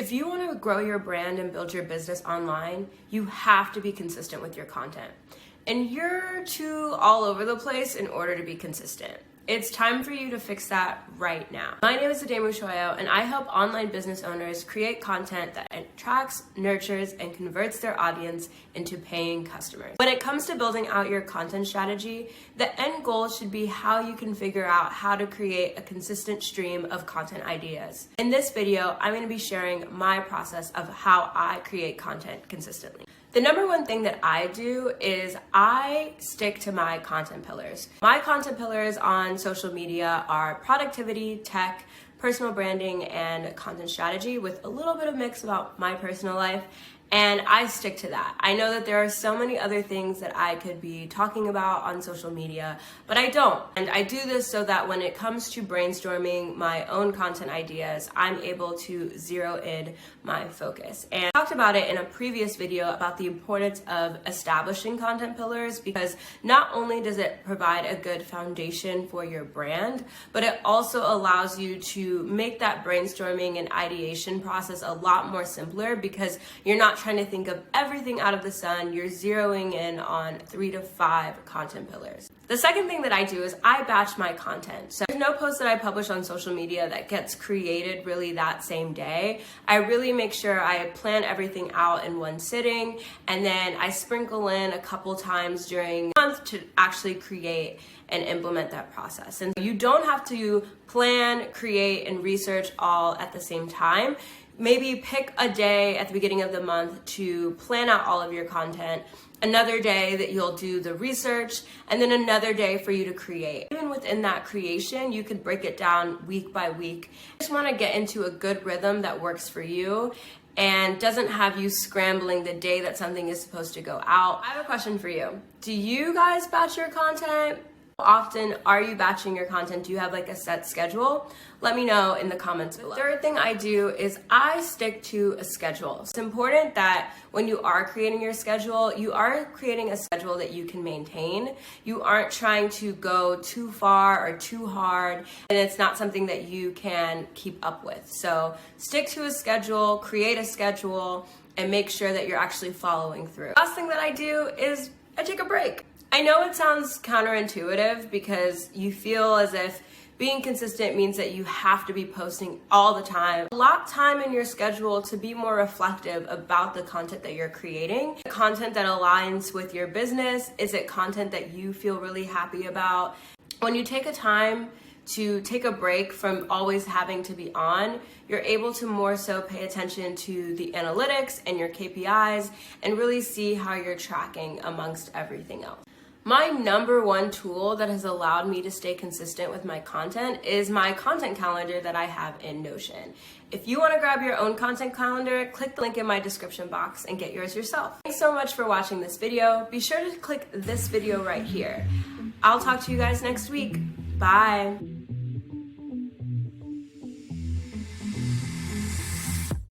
If you want to grow your brand and build your business online, you have to be consistent with your content. And you're too all over the place in order to be consistent. It's time for you to fix that right now. My name is Ademusoyo, and I help online business owners create content that attracts, nurtures, and converts their audience into paying customers. When it comes to building out your content strategy, the end goal should be how you can figure out how to create a consistent stream of content ideas. In this video, I'm going to be sharing my process of how I create content consistently. The number one thing that I do is I stick to my content pillars. My content pillars on social media are productivity, tech, personal branding, and content strategy with a little bit of mix about my personal life. And I stick to that. I know that there are so many other things that I could be talking about on social media, but I don't. And I do this so that when it comes to brainstorming my own content ideas, I'm able to zero in my focus. And I talked about it in a previous video about the importance of establishing content pillars, because not only does it provide a good foundation for your brand, but it also allows you to make that brainstorming and ideation process a lot more simpler, because you're not trying to think of everything out of the sun. You're zeroing in on 3 to 5 content pillars. The second thing that I do is I batch my content. So there's no post that I publish on social media that gets created really that same day. I really make sure I plan everything out in one sitting, and then I sprinkle in a couple times during the month to actually create and implement that process. And you don't have to plan, create, and research all at the same time. Maybe pick a day at the beginning of the month to plan out all of your content, another day that you'll do the research, and then another day for you to create. Even within that creation, you could break it down week by week. I just want to get into a good rhythm that works for you and doesn't have you scrambling the day that something is supposed to go out. I have a question for you. Do you guys batch your content? How often are you batching your content? Do you have like a set schedule? Let me know in the comments below. The third thing I do is I stick to a schedule. It's important that when you are creating your schedule, you are creating a schedule that you can maintain. You aren't trying to go too far or too hard, and it's not something that you can keep up with. So stick to a schedule, create a schedule, and make sure that you're actually following through. Last thing that I do is I take a break. I know it sounds counterintuitive because you feel as if being consistent means that you have to be posting all the time. Allot time in your schedule to be more reflective about the content that you're creating. Content that aligns with your business. Is it content that you feel really happy about? When you take a time to take a break from always having to be on, you're able to more so pay attention to the analytics and your KPIs and really see how you're tracking amongst everything else. My number one tool that has allowed me to stay consistent with my content is my content calendar that I have in Notion. If you want to grab your own content calendar, click the link in my description box and get yours yourself. Thanks so much for watching this video. Be sure to click this video right here. I'll talk to you guys next week. Bye.